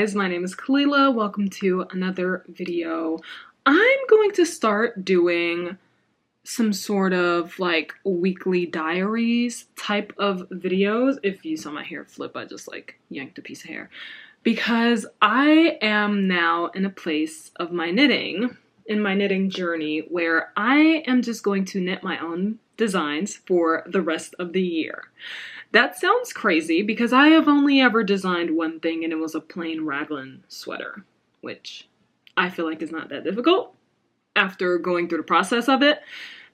guys, my name is Kalila. Welcome to another video. I'm going to start doing some sort of like weekly diaries type of videos. If you saw my hair flip, I just like yanked a piece of hair. Because I am now in a place of my knitting, in my knitting journey, where I am just going to knit my own designs for the rest of the year. That sounds crazy because I have only ever designed one thing, and it was a plain raglan sweater, which I feel like is not that difficult after going through the process of it.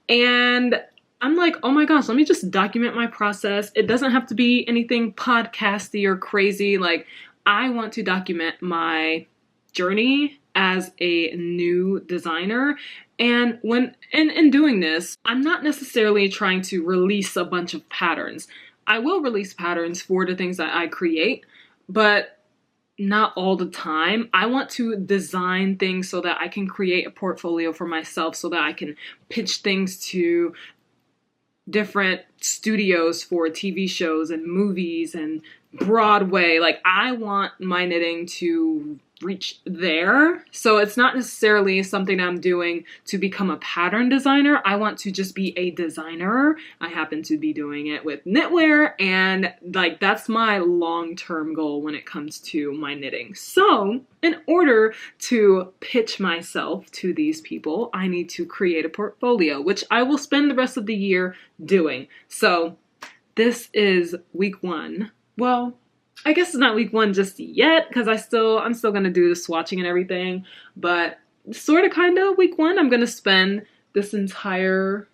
And I'm like, oh my gosh, let me just document my process. It doesn't have to be anything podcasty or crazy. Like, I want to document my journey as a new designer. And when in doing this, I'm not necessarily trying to release a bunch of patterns. I will release patterns for the things that I create, but not all the time. I want to design things so that I can create a portfolio for myself, so that I can pitch things to different studios for TV shows and movies and Broadway. Like, I want my knitting to reach there. So it's not necessarily something I'm doing to become a pattern designer. I want to just be a designer. I happen to be doing it with knitwear, and like that's my long-term goal when it comes to my knitting. So in order to pitch myself to these people, I need to create a portfolio, which I will spend the rest of the year doing. So this is week one. Well, I guess it's not week one just yet, because I'm still gonna do the swatching and everything, but sort of kind of week one. I'm gonna spend this entire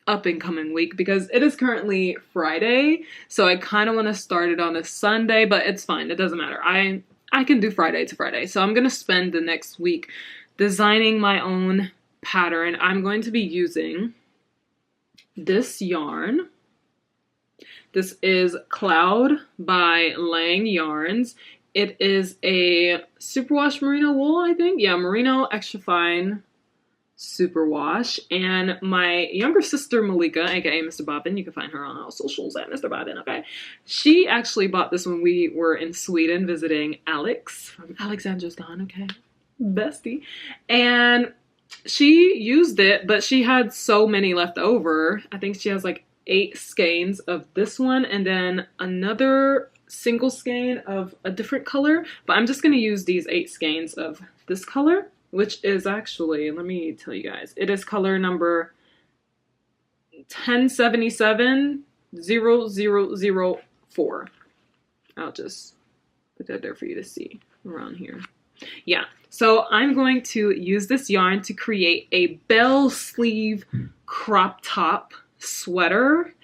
up and coming week, because it is currently Friday, so I kind of want to start it on a Sunday, but it's fine, it doesn't matter. I can do Friday to Friday. So I'm gonna spend the next week designing my own pattern. I'm going to be using this yarn. This is Cloud by Lang Yarns. It is a superwash merino wool, I think. Yeah, merino extra fine superwash. And my younger sister Malika, aka Mr. Bobbin, you can find her on all socials at Mr. Bobbin, okay? She actually bought this when we were in Sweden visiting Alex from Alexandra's Gone, okay? Bestie. And she used it, but she had so many left over. I think she has like 8 skeins of this one and then another single skein of a different color, but I'm just going to use these 8 skeins of this color, which is actually, let me tell you guys, it is color number 1077-0004. I'll just put that there for you to see around here. Yeah, so I'm going to use this yarn to create a bell sleeve crop top sweater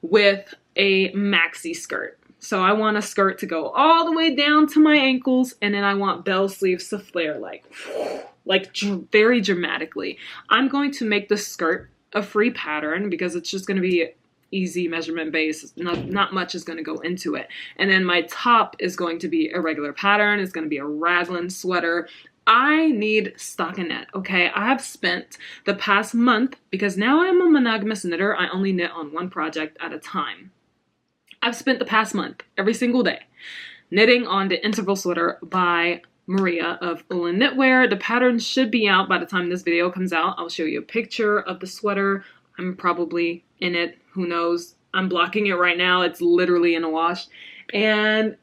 with a maxi skirt. So I want a skirt to go all the way down to my ankles, and then I want bell sleeves to flare like very dramatically. I'm going to make the skirt a free pattern because it's just going to be easy measurement base. Not much is going to go into it. And then my top is going to be a regular pattern. It's going to be a raglan sweater. I need stockinette, okay? I have spent the past month, because now I'm a monogamous knitter, I only knit on one project at a time. I've spent the past month, every single day, knitting on the interval sweater by Maria of Ullenknitwear. The pattern should be out by the time this video comes out. I'll show you a picture of the sweater. I'm probably in it, who knows? I'm blocking it right now, it's literally in a wash. And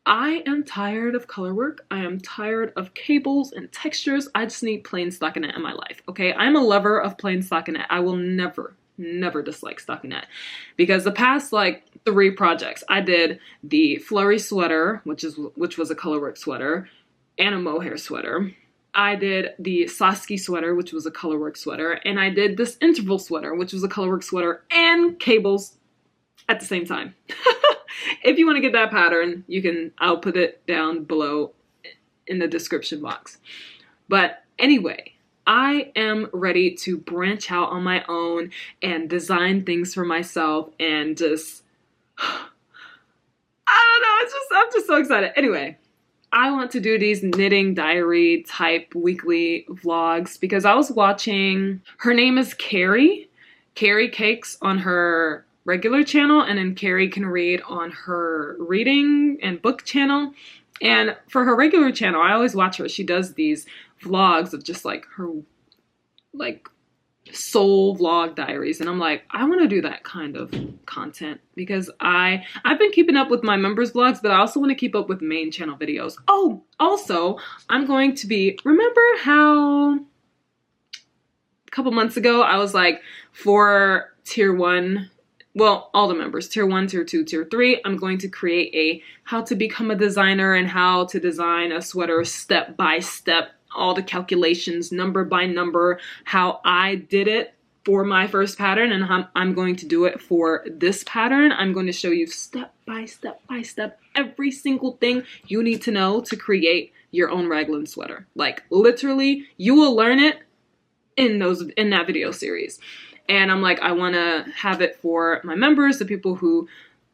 I am tired of color work. I am tired of cables and textures. I just need plain stockinette in my life, okay? I'm a lover of plain stockinette. I will never dislike stockinette, because the past like 3 projects, I did the flurry sweater, which was a colorwork sweater, and a mohair sweater. I did the Sasky sweater, which was a colorwork sweater, and I did this interval sweater, which was a colorwork sweater and cables at the same time. If you want to get that pattern, I'll put it down below in the description box. But anyway, I am ready to branch out on my own and design things for myself and just, I don't know, I'm just so excited. Anyway, I want to do these knitting diary type weekly vlogs because I was watching, her name is Carrie Cakes on her regular channel, and then Carrie Can Read on her reading and book channel. And for her regular channel, I always watch her. She does these vlogs of just like her like soul vlog diaries, and I'm like, I want to do that kind of content because I've been keeping up with my members vlogs, but I also want to keep up with main channel videos. Oh, also, I'm going to be, remember how a couple months ago I was like, for tier 1, well, all the members, tier 1, tier 2, tier 3, I'm going to create a how to become a designer and how to design a sweater step by step, all the calculations, number by number, how I did it for my first pattern and how I'm going to do it for this pattern. I'm going to show you step by step, every single thing you need to know to create your own raglan sweater. Like literally, you will learn it in that video series. And I'm like, I want to have it for my members, the people who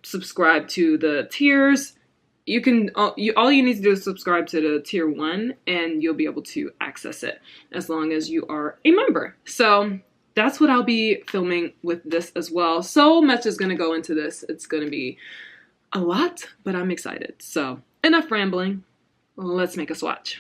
subscribe to the tiers. You can, all you need to do is subscribe to the tier 1 and you'll be able to access it as long as you are a member. So that's what I'll be filming with this as well. So much is going to go into this. It's going to be a lot, but I'm excited. So enough rambling. Let's make a swatch.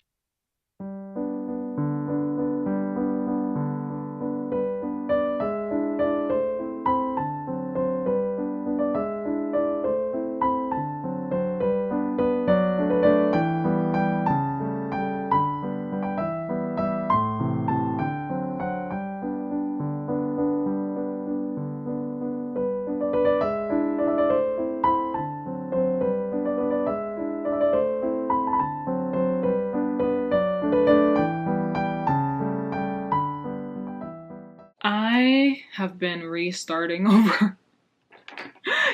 I have been restarting over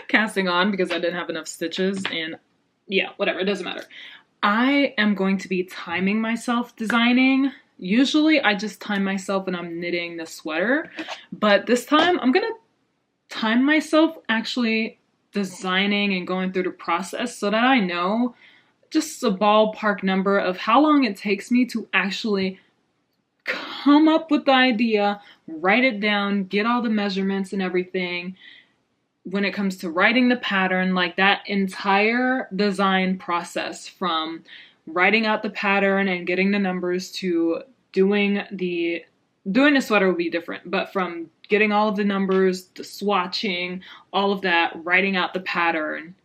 casting on because I didn't have enough stitches, and yeah, whatever, it doesn't matter. I am going to be timing myself designing. Usually I just time myself when I'm knitting the sweater, but this time I'm gonna time myself actually designing and going through the process so that I know just a ballpark number of how long it takes me to actually come up with the idea, write it down, get all the measurements and everything. When it comes to writing the pattern, like that entire design process from writing out the pattern and getting the numbers to doing the sweater will be different, but from getting all of the numbers, the swatching, all of that, writing out the pattern,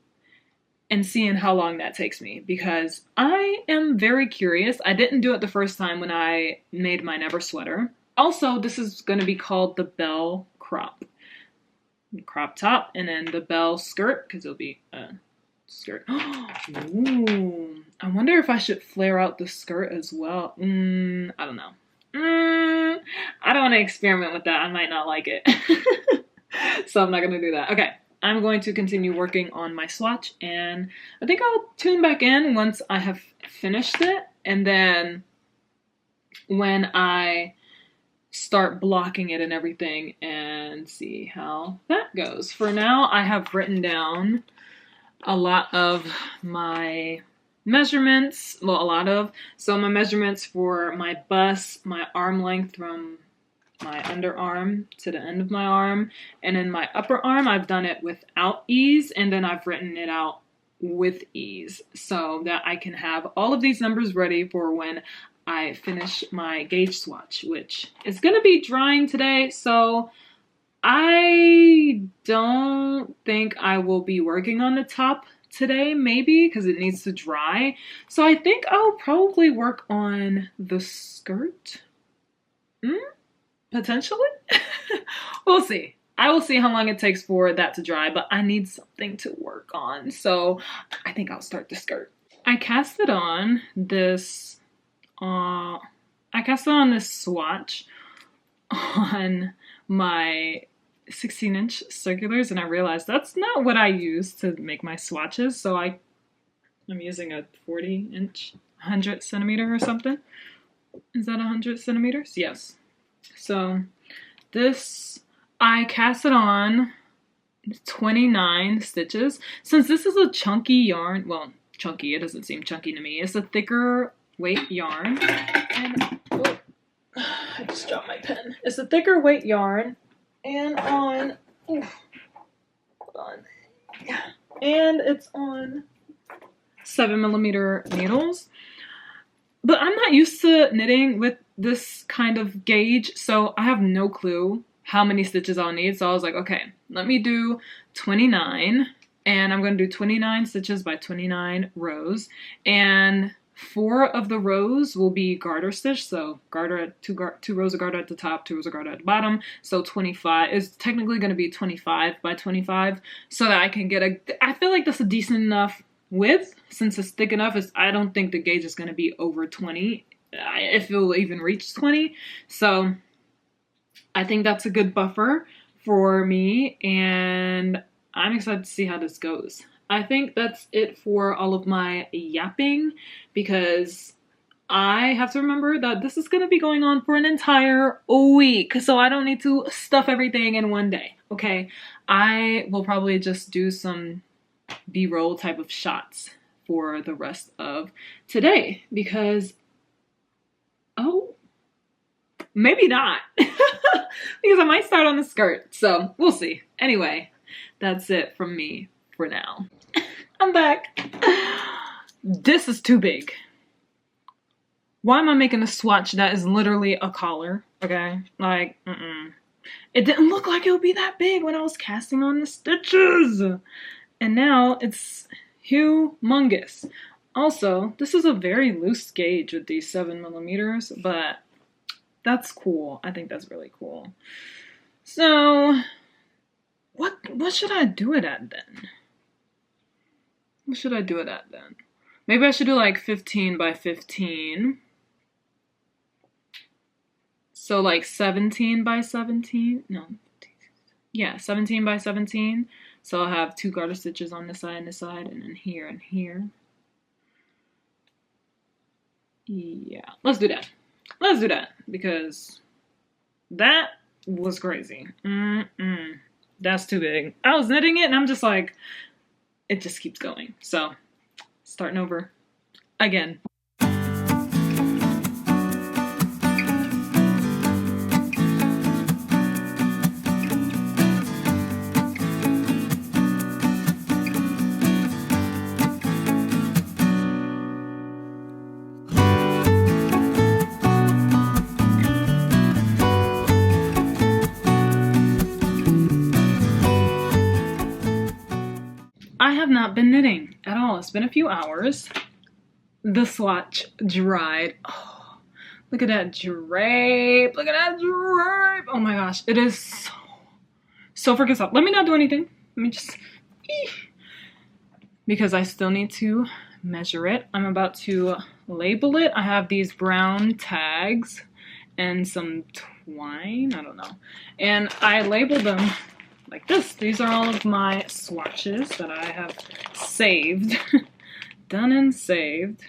and seeing how long that takes me, because I am very curious. I didn't do it the first time when I made my Never sweater. Also, this is going to be called the bell crop top, and then the bell skirt, because it'll be a skirt. Ooh, I wonder if I should flare out the skirt as well. I don't know. I don't want to experiment with that. I might not like it. So I'm not going to do that. Okay. I'm going to continue working on my swatch, and I think I'll tune back in once I have finished it, and then when I start blocking it and everything and see how that goes. For now, I have written down a lot of my measurements, so my measurements for my bust, my arm length from my underarm to the end of my arm, and in my upper arm I've done it without ease, and then I've written it out with ease so that I can have all of these numbers ready for when I finish my gauge swatch, which is going to be drying today, so I don't think I will be working on the top today, maybe, because it needs to dry. So I think I'll probably work on the skirt. Potentially. We'll see. I will see how long it takes for that to dry, but I need something to work on, so I think I'll start the skirt. I casted on this swatch on my 16-inch circulars, and I realized that's not what I use to make my swatches, so I'm using a 40-inch, 100 centimeter or something. Is that 100 centimeters? Yes. So this, I cast it on 29 stitches. Since this is a chunky yarn, well, chunky, it doesn't seem chunky to me. It's a thicker weight yarn. And, oh, I just dropped my pen. It's a thicker weight yarn. And hold on. Yeah. And it's on 7mm needles. But I'm not used to knitting with this kind of gauge, so I have no clue how many stitches I'll need. So I was like, okay, let me do 29, and I'm going to do 29 stitches by 29 rows, and 4 of the rows will be garter stitch, so garter at two rows of garter at the top, 2 rows of garter at the bottom. So 25 is technically going to be 25 by 25, so that I can get I feel like that's a decent enough width since it's thick enough. I don't think the gauge is going to be over 20, if it will even reach 20. So I think that's a good buffer for me, and I'm excited to see how this goes. I think that's it for all of my yapping, because I have to remember that this is going to be going on for an entire week, so I don't need to stuff everything in one day, okay? I will probably just do some B-roll type of shots for the rest of today, because, oh, maybe not, because I might start on the skirt, so we'll see. Anyway, that's it from me for now. I'm back. This is too big. Why am I making a swatch that is literally a collar? Okay, like, It didn't look like it would be that big when I was casting on the stitches. And now it's humongous. Also, this is a very loose gauge with these 7mm, but that's cool. I think that's really cool. So, what should I do it at then? What should I do it at then? Maybe I should do like 15 by 15. So like 17 by 17. No. Yeah, 17 by 17. So I'll have 2 garter stitches on this side and this side, and then here and here. Yeah, let's do that. Let's do that, because that was crazy. That's too big. I was knitting it and I'm just like, it just keeps going. So, starting over again. I have not been knitting at all. It's been a few hours. The swatch dried. Oh, look at that drape. Look at that drape. Oh my gosh. It is so freaking soft. Let me not do anything. Let me just... because I still need to measure it. I'm about to label it. I have these brown tags and some twine. I don't know. And I labeled them like this. These are all of my swatches that I have saved. Done and saved.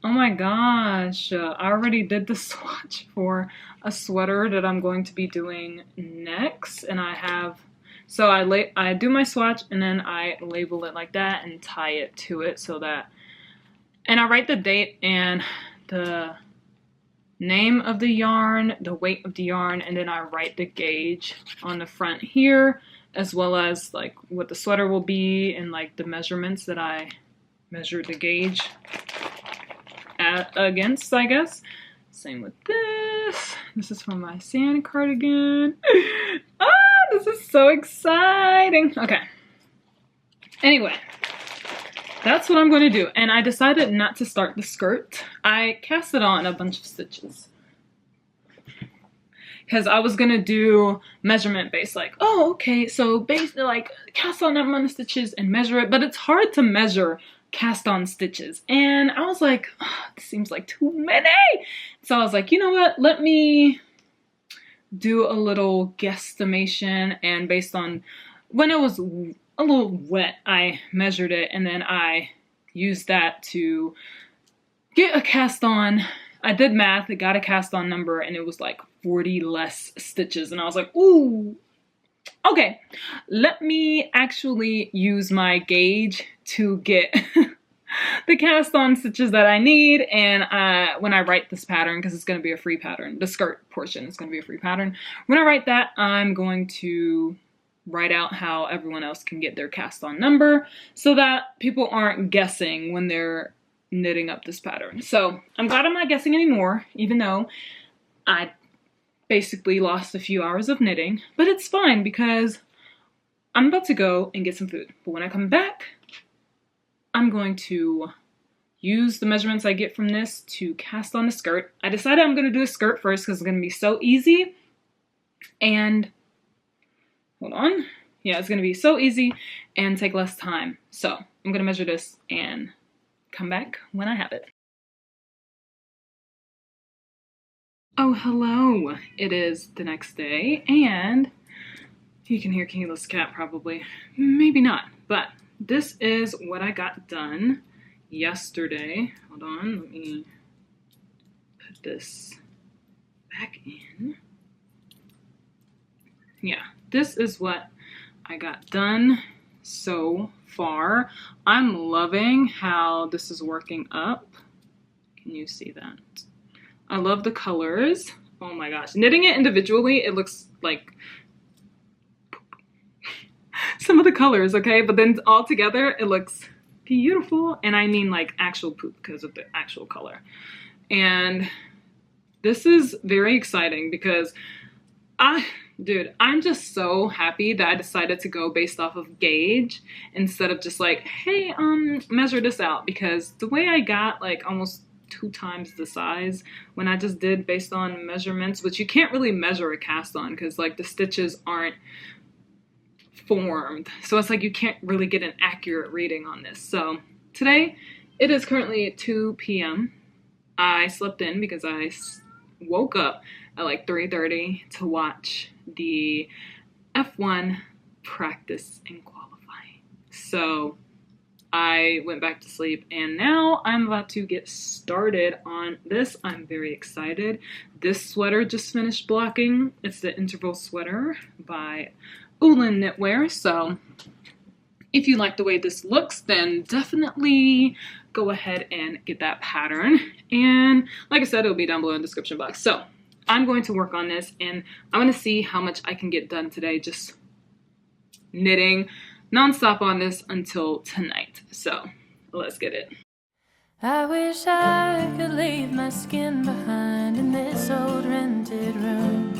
Oh my gosh. I already did the swatch for a sweater that I'm going to be doing next. And I have... so I do my swatch and then I label it like that and tie it to it so that... and I write the date and the name of the yarn, the weight of the yarn, and then I write the gauge on the front here, as well as like what the sweater will be and like the measurements that I measured the gauge against, I guess. Same with this. This is from my sand cardigan. This is so exciting. Okay. Anyway, that's what I'm going to do. And I decided not to start the skirt. I casted on a bunch of stitches, because I was going to do measurement based, like, oh, okay, so basically like cast on that amount of stitches and measure it. But it's hard to measure cast on stitches. And I was like, oh, this seems like too many. So I was like, you know what? Let me do a little guesstimation, and based on when it was a little wet, I measured it, and then I used that to get a cast on. I did math, it got a cast on number, and it was like 40 less stitches, and I was like, ooh, okay, let me actually use my gauge to get the cast on stitches that I need. And when I write this pattern, because it's going to be a free pattern, the skirt portion is going to be a free pattern, when I write that, I'm going to write out how everyone else can get their cast on number so that people aren't guessing when they're knitting up this pattern. So I'm glad I'm not guessing anymore, even though I basically lost a few hours of knitting, but it's fine because I'm about to go and get some food. But when I come back, I'm going to use the measurements I get from this to cast on the skirt. I decided I'm going to do a skirt first because it's going to be so easy. And hold on. Yeah, it's going to be so easy and take less time. So I'm going to measure this and come back when I have it. Oh, hello. It is the next day, and you can hear Kayla's cat probably. Maybe not, but this is what I got done yesterday. Hold on, let me put this back in. Yeah, this is what I got done so far. I'm loving how this is working up. Can you see that? I love the colors. Oh my gosh. Knitting it individually, it looks like some of the colors, okay? But then all together, it looks beautiful. And I mean like actual poop because of the actual color. And this is very exciting because I'm just so happy that I decided to go based off of gauge instead of just like, hey, measure this out, because the way I got like almost 2 times the size when I just did based on measurements, which you can't really measure a cast on because like the stitches aren't formed. So it's like you can't really get an accurate reading on this. So today it is currently 2 p.m. I slept in because I woke up at like 3:30 to watch the F1 practice and qualifying. So I went back to sleep and now I'm about to get started on this. I'm very excited. This sweater just finished blocking. It's the interval sweater by Ullenknitwear. So if you like the way this looks, then definitely go ahead and get that pattern. And like I said, it'll be down below in the description box. So I'm going to work on this and I'm going to see how much I can get done today, just knitting nonstop on this until tonight. So let's get it. I wish I could leave my skin behind in this old rented room,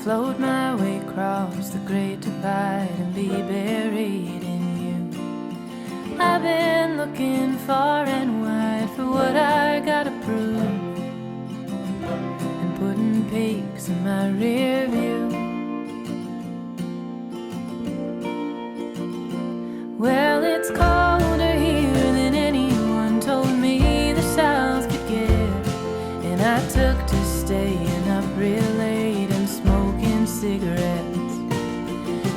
float my way across the great divide and be buried in you. I've been looking far and wide for what I gotta prove, and putting peaks in my rear view. Well, it's colder here than anyone told me the South could get, and I took to staying up real late and smoking cigarettes.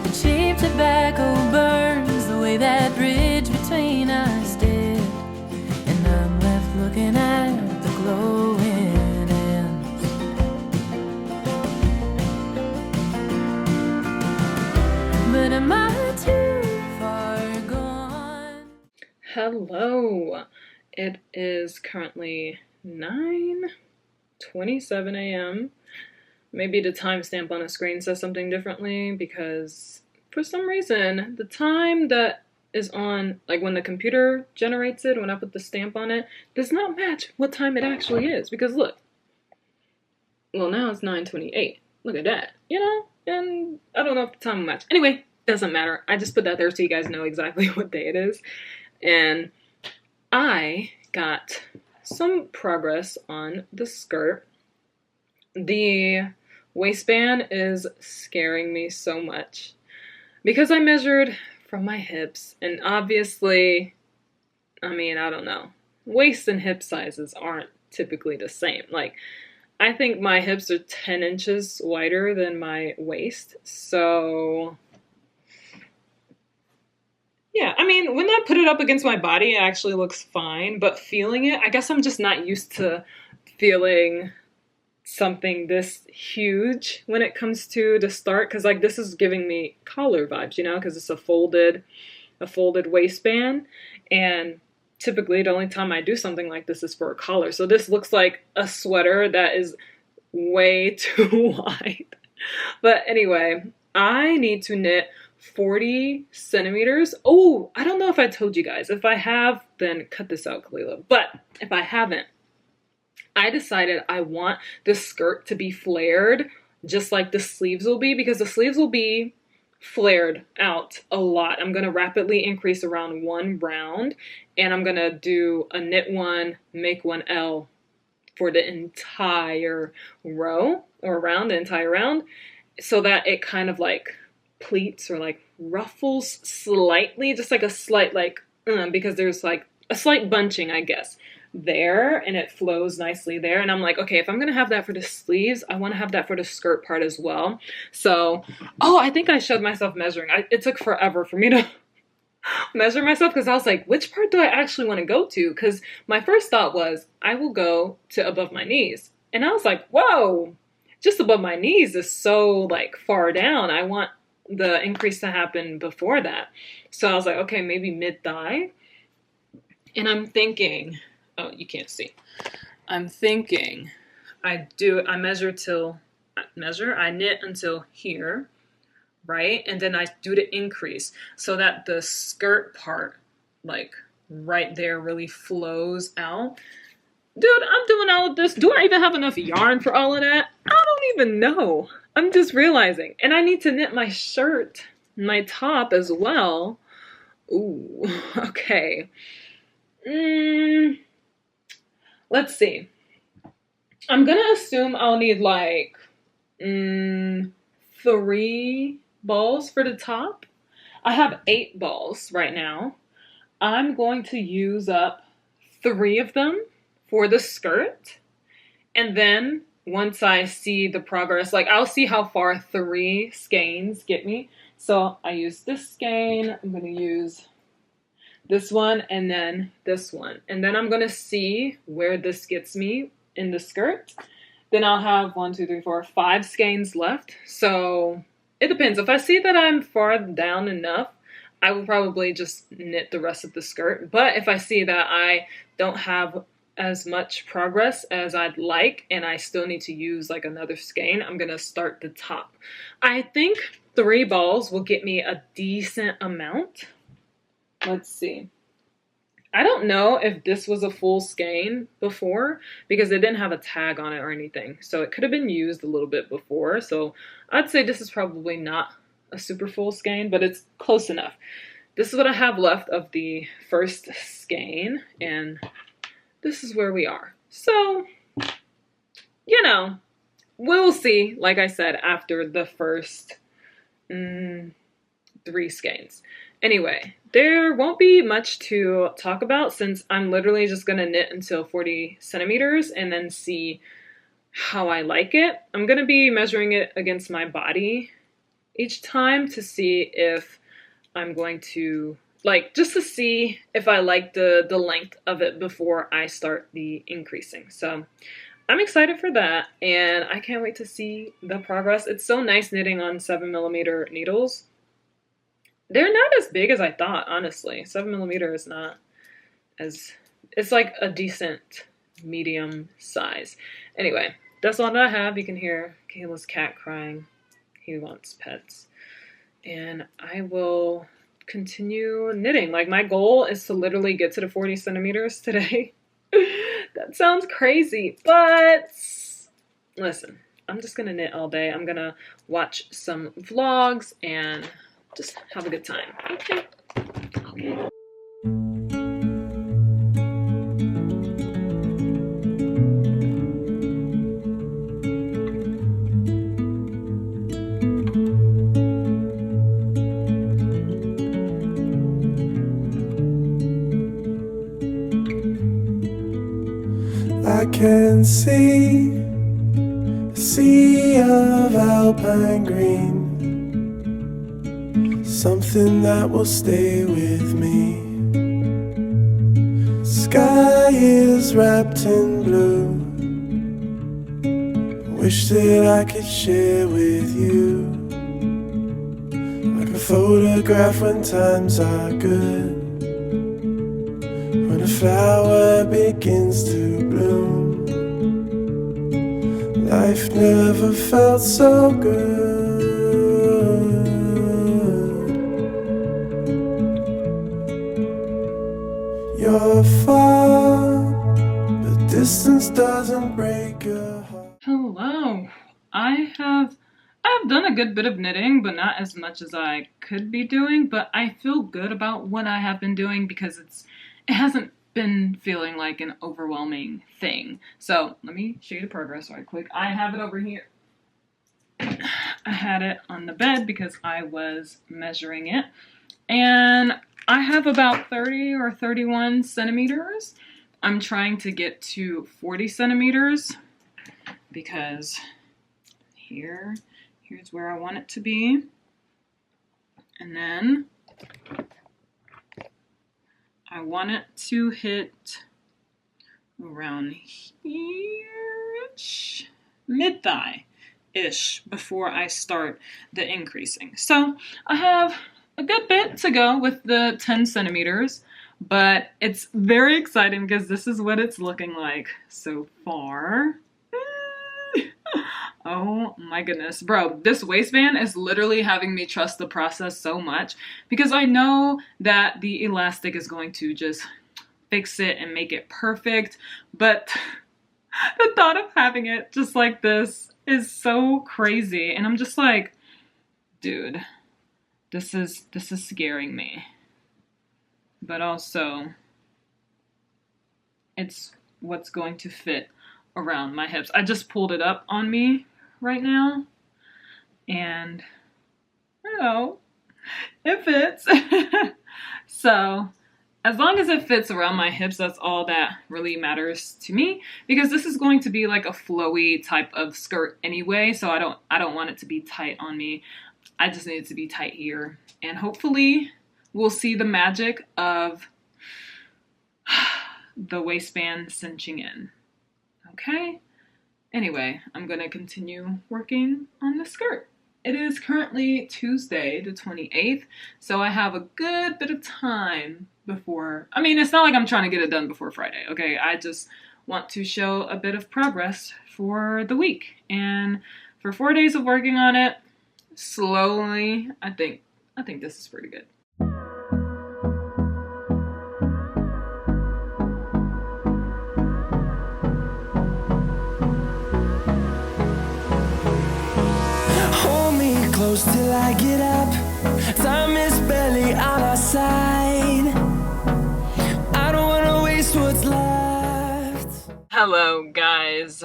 The cheap tobacco burns the way that bridge between us did, and I'm left looking at the glowing ends. But am I too far gone? Hello. It is currently 9:27 a.m. Maybe the timestamp on the screen says something differently because for some reason the time that is on, like when the computer generates it, when I put the stamp on it, does not match what time it actually is. Because look, well now it's 9:28. Look at that, you know? And I don't know if the time will match. Anyway, doesn't matter. I just put that there so you guys know exactly what day it is. And I got some progress on the skirt. The waistband is scaring me so much because I measured from my hips, and obviously, I mean, I don't know. Waist and hip sizes aren't typically the same. Like, I think my hips are 10 inches wider than my waist, so yeah, I mean, when I put it up against my body, it actually looks fine, but feeling it, I guess I'm just not used to feeling something this huge when it comes to the start, because like this is giving me collar vibes, you know, because it's a folded waistband, and typically the only time I do something like this is for a collar. So this looks like a sweater that is way too wide. But anyway, I need to knit 40 centimeters. Oh, I don't know if I told you guys. If I have, then cut this out, Kalila. But if I haven't, I decided I want the skirt to be flared just like the sleeves will be, because the sleeves will be flared out a lot. I'm going to rapidly increase around one round, and I'm going to do a knit one, make one L for the entire row, or around the entire round, so that it kind of like pleats or like ruffles slightly, just like a slight like, because there's like a slight bunching, I guess, there, and it flows nicely there. And I'm like, okay, if I'm gonna have that for the sleeves, I want to have that for the skirt part as well. So, oh, I think I showed myself measuring. It took forever for me to measure myself, because I was like, which part do I actually want to go to? Because my first thought was, I will go to above my knees. And I was like, whoa, just above my knees is so like far down. I want the increase to happen before that. So I was like, okay, maybe mid-thigh. And I'm thinking, oh, you can't see. I'm thinking I knit until here, right? And then I do the increase so that the skirt part, like right there, really flows out. Dude, I'm doing all of this. Do I even have enough yarn for all of that? I don't even know. I'm just realizing. And I need to knit my shirt, my top as well. Ooh, okay. Let's see. I'm gonna assume I'll need like 3 balls for the top. I have 8 balls right now. I'm going to use up 3 of them for the skirt, and then once I see the progress, like I'll see how far 3 skeins get me. So I use this skein, I'm going to use this one, and then this one, and then I'm going to see where this gets me in the skirt. Then I'll have 1, 2, 3, 4, 5 skeins left. So it depends. If I see that I'm far down enough, I will probably just knit the rest of the skirt. But if I see that I don't have as much progress as I'd like, and I still need to use like another skein, I'm gonna start the top. I think 3 balls will get me a decent amount. Let's see. I don't know if this was a full skein before, because it didn't have a tag on it or anything. So it could have been used a little bit before. So I'd say this is probably not a super full skein, but it's close enough. This is what I have left of the first skein, and this is where we are. So, you know, we'll see, like I said, after the first 3 skeins. Anyway, there won't be much to talk about, since I'm literally just going to knit until 40 centimeters and then see how I like it. I'm going to be measuring it against my body each time to see if I'm going to, like, just to see if I like the length of it before I start the increasing. So I'm excited for that, and I can't wait to see the progress. It's so nice knitting on 7mm needles. They're not as big as I thought, honestly. 7mm is not as, it's like a decent medium size. Anyway, that's all that I have. You can hear Kayla's cat crying. He wants pets. And I will continue knitting. Like, my goal is to literally get to the 40 centimeters today. That sounds crazy, but listen, I'm just gonna knit all day. I'm gonna watch some vlogs and just have a good time. Okay. Okay. I can see a sea of alpine green, something that will stay with me. Sky is wrapped in blue, wish that I could share with you, like a photograph when times are good, when a flower begins to bloom. Life never felt so good. distance doesn't break your heart. Hello. I've done a good bit of knitting, but not as much as I could be doing, but I feel good about what I have been doing because it hasn't been feeling like an overwhelming thing. So let me show you the progress right quick. I have it over here. I had it on the bed because I was measuring it, and I have about 30 or 31 centimeters. I'm trying to get to 40 centimeters because here's where I want it to be. And then I want it to hit around here-ish, mid-thigh-ish, before I start the increasing. So I have a good bit to go with the 10 centimeters, but it's very exciting because this is what it's looking like so far. Oh my goodness, bro, this waistband is literally having me trust the process so much because I know that the elastic is going to just fix it and make it perfect, but the thought of having it just like this is so crazy, and I'm just like, dude, this is scaring me. But also, it's what's going to fit around my hips. I just pulled it up on me right now, and you know, it fits. So as long as it fits around my hips, that's all that really matters to me, because this is going to be like a flowy type of skirt anyway, so I don't want it to be tight on me. I just need it to be tight here, and hopefully we'll see the magic of the waistband cinching in. Okay? Anyway, I'm gonna continue working on the skirt. It is currently Tuesday the 28th, so I have a good bit of time before, I mean, it's not like I'm trying to get it done before Friday, okay? I just want to show a bit of progress for the week. And for 4 days of working on it, slowly, I think this is pretty good. Till I get up, time is barely on our side. I don't want to waste what's left. Hello guys,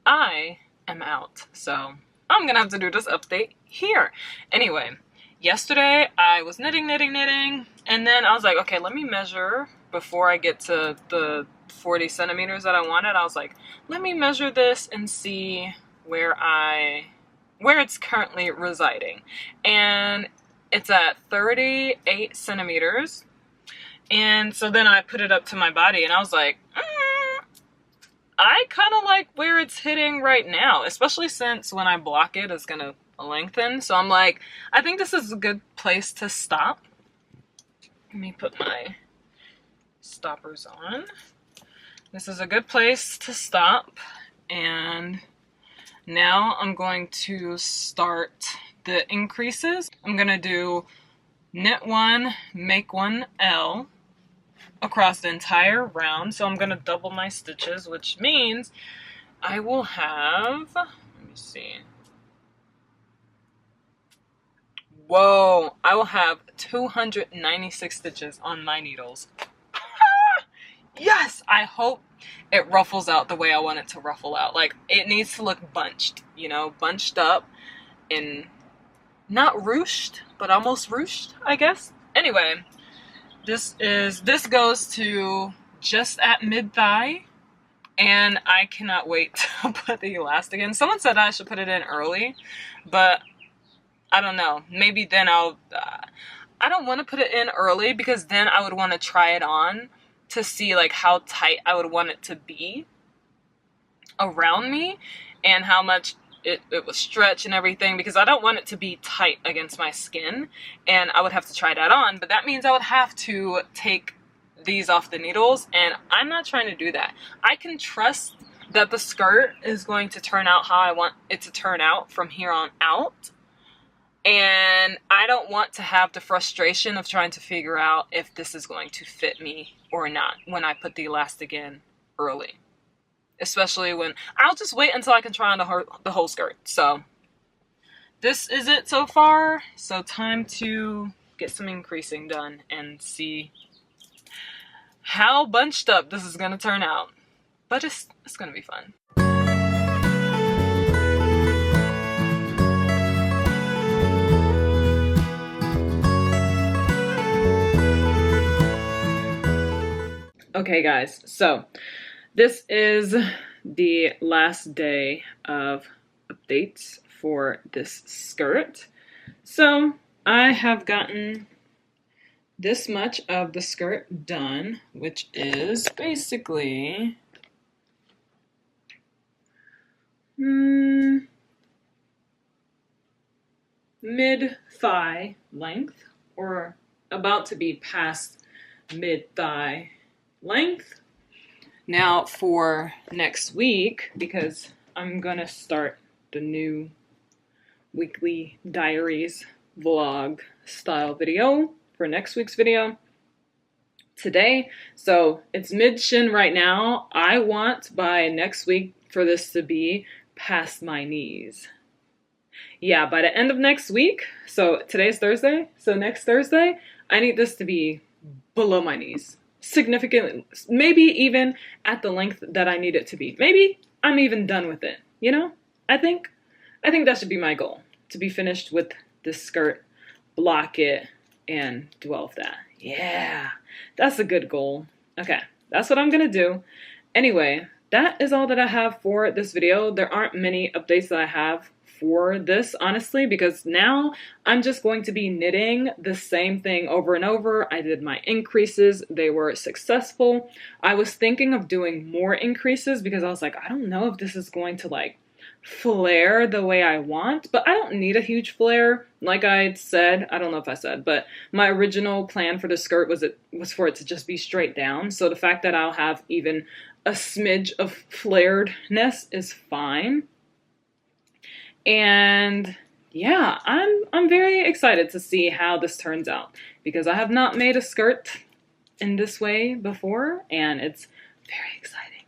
I am out, so I'm gonna have to do this update here. Anyway, yesterday I was knitting, and then I was like, okay, let me measure before I get to the 40 centimeters that I wanted. I was like, let me measure this and see where it's currently residing, and it's at 38 centimeters. And so then I put it up to my body, and I was like, I kind of like where it's hitting right now, especially since when I block it, it's gonna lengthen. So I'm like, I think this is a good place to stop. Let me put my stoppers on. This is a good place to stop, and now I'm going to start the increases. I'm gonna do knit one, make one L across the entire round. So I'm gonna double my stitches, which means I will have, let me see. Whoa, I will have 296 stitches on my needles. Yes, I hope it ruffles out the way I want it to ruffle out. Like, it needs to look bunched, you know, bunched up and not ruched, but almost ruched, I guess. Anyway, this goes to just at mid-thigh, and I cannot wait to put the elastic in. Someone said I should put it in early, but I don't know. Maybe then I don't want to put it in early because then I would want to try it on to see like how tight I would want it to be around me and how much it would stretch and everything, because I don't want it to be tight against my skin, and I would have to try that on, but that means I would have to take these off the needles, and I'm not trying to do that. I can trust that the skirt is going to turn out how I want it to turn out from here on out, and I don't want to have the frustration of trying to figure out if this is going to fit me or not when I put the elastic in early. especially when I'll just wait until I can try on the whole skirt. So this is it so far. So time to get some increasing done and see how bunched up this is gonna turn out. But it's gonna be fun. Okay guys, so this is the last day of updates for this skirt. So I have gotten this much of the skirt done, which is basically mid-thigh length, or about to be past mid-thigh length. Now for next week, because I'm gonna start the new weekly diaries vlog style video for next week's video today. So it's mid-shin right now. I want by next week for this to be past my knees. Yeah, by the end of next week, so today's Thursday, so next Thursday, I need this to be below my knees. Significantly, maybe even at the length that I need it to be. Maybe I'm even done with it, you know? I think that should be my goal, to be finished with this skirt, block it, and do all of that. Yeah, that's a good goal. Okay, that's what I'm gonna do. Anyway, that is all that I have for this video. There aren't many updates that I have for this, honestly, because now I'm just going to be knitting the same thing over and over. I did my increases. They were successful. I was thinking of doing more increases because I was like, I don't know if this is going to like flare the way I want, but I don't need a huge flare. Like I said, I don't know if I said, but my original plan for the skirt was for it to just be straight down. So the fact that I'll have even a smidge of flaredness is fine. And yeah, I'm very excited to see how this turns out, because I have not made a skirt in this way before, and it's very exciting.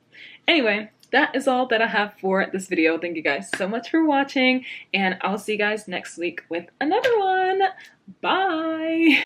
Anyway, that is all that I have for this video. Thank you guys so much for watching, and I'll see you guys next week with another one. Bye!